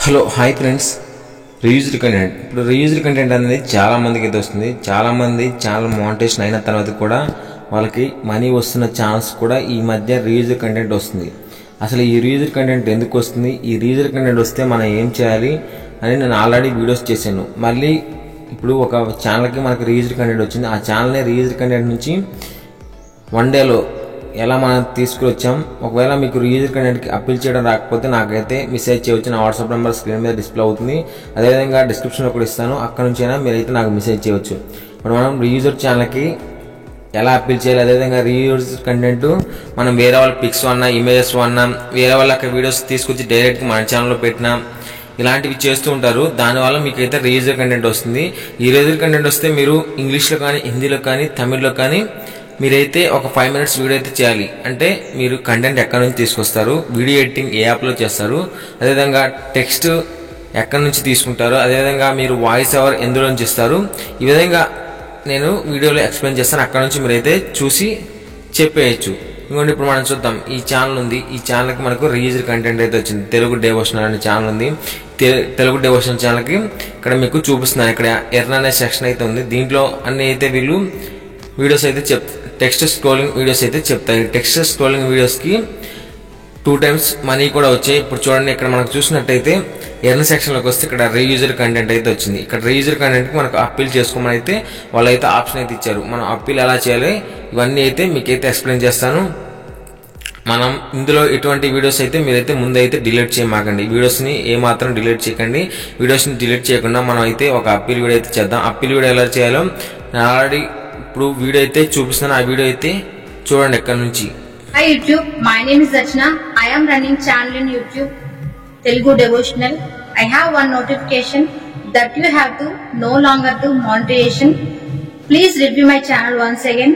Hello hi friends, reused content. ఇప్పుడు reused content అనేది చాలా మందికి అయితే వస్తుంది. చాలామంది ఛానల్ మోనిటైజేషన్ అయిన తర్వాత కూడా వాళ్ళకి మనీ వస్తున్న ఛాన్స్ కూడా ఈ మధ్య రీయూజ్డ్ కంటెంట్ వస్తుంది. అసలు ఈ రీయూజ్డ్ కంటెంట్ ఎందుకు వస్తుంది, ఈ రీయూజ్డ్ కంటెంట్ వస్తే మనం ఏం చేయాలి అని నేను ఆల్రెడీ వీడియోస్ చేశాను. మళ్ళీ ఇప్పుడు ఒక ఛానల్కి మనకి రీయూజ్డ్ కంటెంట్ వచ్చింది. ఆ ఛానల్ని రీయూజ్డ్ కంటెంట్ నుంచి వన్ డేలో ఎలా మనం తీసుకువచ్చాం. ఒకవేళ మీకు రీయూజ్డ్ కంటెంట్కి అప్పీల్ చేయడం రాకపోతే నాకైతే మెసేజ్ చేయవచ్చు. నా వాట్సాప్ నెంబర్ స్క్రీన్ మీద డిస్ప్లే అవుతుంది. అదేవిధంగా డిస్క్రిప్షన్లో కూడా ఇస్తాను, అక్కడ నుంచి అయినా మీరైతే నాకు మెసేజ్ చేయవచ్చు. ఇప్పుడు మనం రీయూజ్డ్ ఛానల్కి ఎలా అప్పీల్ చేయాలి, అదేవిధంగా రీయూజ్డ్ కంటెంట్ మనం వేరే వాళ్ళ పిక్స్ అన్నా ఇమేజెస్ అన్నా వేరే వాళ్ళ అక్కడ వీడియోస్ తీసుకొచ్చి డైరెక్ట్గా మన ఛానల్లో పెట్టినా ఇలాంటివి చేస్తూ ఉంటారు. దానివల్ల మీకైతే రీయూజ్డ్ కంటెంట్ వస్తుంది. ఈ రీయూజ్డ్ కంటెంట్ వస్తే మీరు ఇంగ్లీష్లో కానీ హిందీలో కానీ తమిళ్లో కానీ మీరైతే ఒక 5 minutes వీడియో అయితే చేయాలి. అంటే మీరు కంటెంట్ ఎక్కడి నుంచి తీసుకొస్తారు, వీడియో ఎడిటింగ్ ఏ యాప్లో చేస్తారు, అదేవిధంగా టెక్స్ట్ ఎక్కడి నుంచి తీసుకుంటారు, అదేవిధంగా మీరు వాయిస్ ఓవర్ ఎందులో నుంచి ఇస్తారు, ఈ విధంగా నేను వీడియోలో ఎక్స్ప్లెయిన్ చేస్తాను. అక్కడ నుంచి మీరైతే చూసి చెప్పేయచ్చు. ఇంకోటి ఇప్పుడు మనం చూద్దాం. ఈ ఛానల్ ఉంది, ఈ ఛానల్కి మనకు రీయూజ్డ్ కంటెంట్ అయితే వచ్చింది. తెలుగు డివోషనల్ అనే ఛానల్ ఉంది. తెలుగు డివోషనల్ ఛానల్కి ఇక్కడ మీకు చూపిస్తున్నాను. ఇక్కడ ఎర్న్ అనే సెక్షన్ అయితే ఉంది. దీంట్లో అన్ని అయితే వీళ్ళు వీడియోస్ అయితే టెక్స్ట్ స్క్రోలింగ్ వీడియోస్ అయితే చెప్తాయి. టెక్స్ట్ స్క్రోలింగ్ వీడియోస్కి 2 times మనీ కూడా వచ్చాయి. ఇప్పుడు చూడండి, ఇక్కడ మనకు చూసినట్టయితే ఎర్న్ సెక్షన్లోకి వస్తే ఇక్కడ రీయూజ్డ్ కంటెంట్ అయితే వచ్చింది. ఇక్కడ రీయూజ్డ్ కంటెంట్కి మనకు అప్పీల్ చేసుకోమని అయితే వాళ్ళైతే ఆప్షన్ అయితే ఇచ్చారు. మనం అప్పీల్ ఎలా చేయాలి ఇవన్నీ అయితే మీకైతే ఎక్స్ప్లెయిన్ చేస్తాను. మనం ఇందులో ఎటువంటి వీడియోస్ అయితే మీరైతే ముందైతే డిలీట్ చేయమాకండి. వీడియోస్ని ఏమాత్రం డిలీట్ చేయకండి. వీడియోస్ని డిలీట్ చేయకుండా మనం అయితే ఒక అప్పీల్ వీడియో అయితే చేద్దాం. అప్పీల్ వీడియో ఎలా చేయాలో నేను ఆల్రెడీ ఇప్పుడు వీడియో అయితే చూపిస్తాను. ఆ వీడియో అయితే చూడండి ఎక్కడి నుంచి. Hi YouTube, my name is Rachna. I am running channel in YouTube Telugu Devotional. I have one notification that you have to no longer do monetization. Please review my channel once again.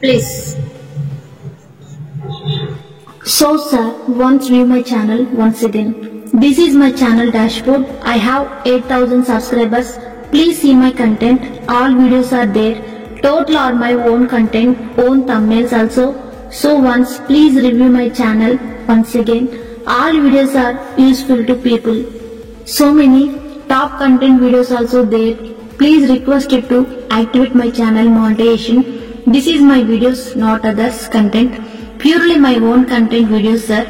Please. So sir, once view my channel once again. This is my channel dashboard. I have 8,000 subscribers. Please see my content. All videos are there. Total are my own content, own thumbnails also. So once please review my channel once again. All videos are useful to people. So many top content videos also there. Please request you to activate my channel monetization. This is my videos, not others content. Purely my own content videos sir.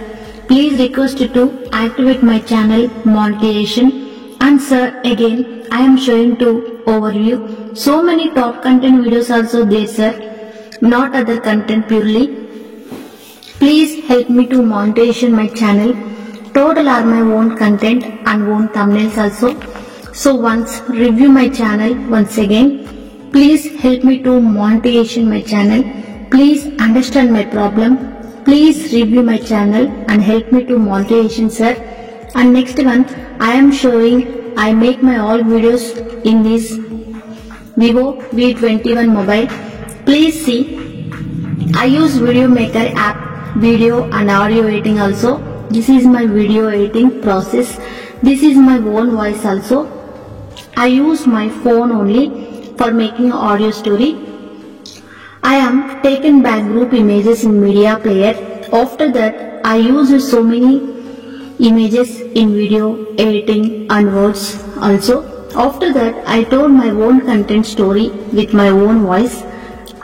Please request you to activate my channel monetization. And sir, again I am showing to overview. So many top content videos also there sir, not other content purely. Please help me to monetization my channel. Total are my own content and own thumbnails also. So once review my channel once again. Please help me to monetization my channel. Please understand my problem. Please review my channel and help me to monetization sir. And next one, I am showing I make my all videos in this Vivo V21 mobile. Please see, I use Video Maker app, video and audio editing also. This is my video editing process. This is my own voice also. I use my phone only for making audio story. I am taken back group images in media player. After that, I use so many images in video editing and words also. After that, I told my own content story with my own voice,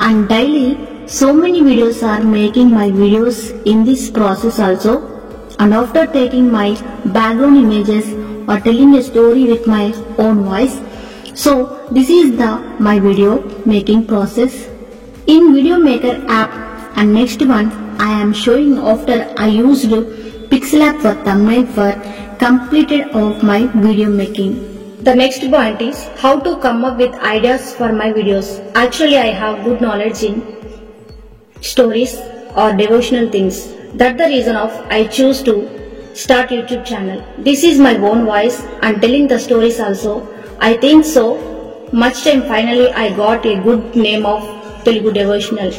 and daily so many videos are making my videos in this process also. And after taking my background images or telling a story with my own voice. So this is the my video making process in Video Maker app. And next one, I am showing after I used Pixlab for thumbnail for completed of my video making. The next point is how to come up with ideas for my videos. Actually, I have good knowledge in stories or devotional things. That's the reason of I choose to start YouTube channel. This is my own voice and telling the stories also. I think so much time finally I got a good name of Telugu Devotional.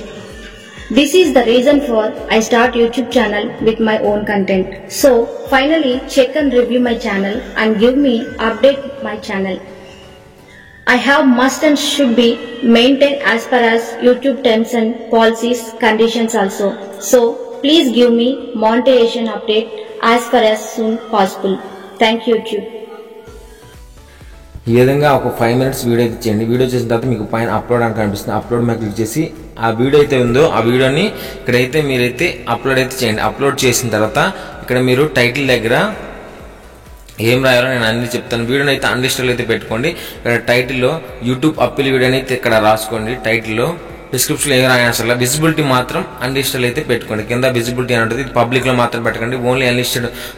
This is the reason for I start YouTube channel with my own content. So finally check and review my channel and give me update my channel. I have must and should be maintained as per as YouTube terms and policies conditions also. So please give me monetization update as far as soon possible. Thank you, YouTube. ఈ విధంగా ఒక 5 minutes video అయితే చేయండి. Video చేసిన తర్వాత మీకు పైన upload అని కనిపిస్తుంది. అప్లోడ్ మీద క్లిక్ చేసి ఆ వీడియో అయితే ఉందో ఆ వీడియోని ఇక్కడైతే మీరైతే అప్లోడ్ అయితే చేయండి. అప్లోడ్ చేసిన తర్వాత ఇక్కడ మీరు టైటిల్ దగ్గర ఏం రాయాలో నేను అన్ని చెప్తాను. వీడియోని అయితే అన్లిస్టెడ్ అయితే పెట్టుకోండి. ఇక్కడ టైటిల్లో యూట్యూబ్ అప్పీల్ వీడియో అయితే ఇక్కడ రాసుకోండి. టైటిల్లో డిస్క్రిప్షన్లో ఏం రాయాలి అసలు విజిబిలిటీ మాత్రం అన్లిస్టెడ్ అయితే పెట్టుకోండి. కింద విజిబిలిటీ అని ఉంటుంది. పబ్లిక్లో మాత్రం పెట్టకండి. ఓన్లీ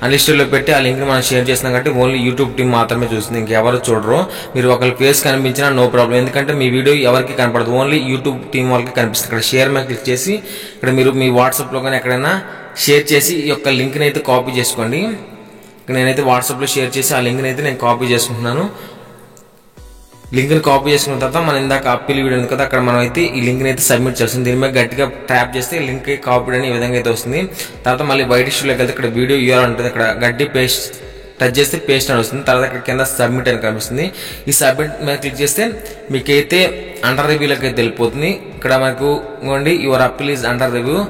అన్లిస్టెడ్లో పెట్టి ఆ లింక్ని మనం షేర్ చేస్తున్నాం కాబట్టి ఓన్లీ యూట్యూబ్ టీం మాత్రమే చూస్తుంది. ఇంకెవరు చూడరు. మీరు ఒకరి ఫేస్ కనిపించినా నో ప్రాబ్లం. ఎందుకంటే మీ వీడియో ఎవరికి కనపడదు. ఓన్లీ యూట్యూబ్ టీం వాళ్ళకి కనిపిస్తుంది. ఇక్కడ షేర్ మీద క్లిక్ చేసి ఇక్కడ మీరు మీ వాట్సాప్లో కానీ ఎక్కడైనా షేర్ చేసి ఈ యొక్క లింక్ని అయితే కాపీ చేసుకోండి. నేనైతే వాట్సాప్లో షేర్ చేసి ఆ లింక్ని అయితే నేను కాపీ చేసుకుంటున్నాను. లింక్ని కాపీ చేసుకున్న తర్వాత మనం ఇందాక అప్పీల్ వీడియో ఉంది కదా అక్కడ మనం అయితే ఈ లింక్ని అయితే సబ్మిట్ చేస్తుంది. దీని మీద గట్టిగా ట్యాప్ చేస్తే లింక్ కాపీ అని ఈ విధంగా అయితే వస్తుంది. తర్వాత మళ్ళీ వైట్ ఇష్యూలోకి వెళ్తే ఇక్కడ వీడియో యూఆర్ఎల్ ఉంటుంది. ఇక్కడ గట్టి పేస్ట్ టచ్ చేస్తే పేస్ట్ అని వస్తుంది. తర్వాత ఇక్కడ కింద సబ్మిట్ అని కనిపిస్తుంది. ఈ సబ్మిట్ మీద క్లిక్ చేస్తే మీకైతే అండర్ రివ్యూలోకి అయితే వెళ్ళిపోతుంది. ఇక్కడ మనకు ఇవ్వండి your appeal is under review,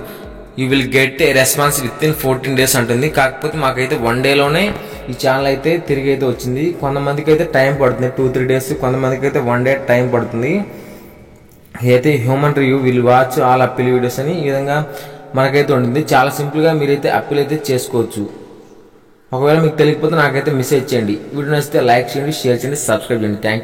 you will get a response with in 14 days అంటుంది. కాకపోతే మాకైతే 1 dayలోనే ఈ ఛానల్ అయితే తిరిగి అయితే వచ్చింది. కొంతమందికి అయితే టైం పడుతుంది 2-3 days, కొంతమందికి అయితే 1 day టైం పడుతుంది. అయితే human review will watch all appeal videos అని ఈ విధంగా మనకైతే ఉంటుంది. చాలా సింపుల్గా మీరైతే అప్పీల్ అయితే చేసుకోవచ్చు. ఒకవేళ మీకు తెలియకపోతే నాకైతే మెసేజ్ చేయండి. వీడియో నచ్చితే లైక్ చేయండి, షేర్ చేయండి, సబ్స్క్రైబ్ చేయండి. Thank you.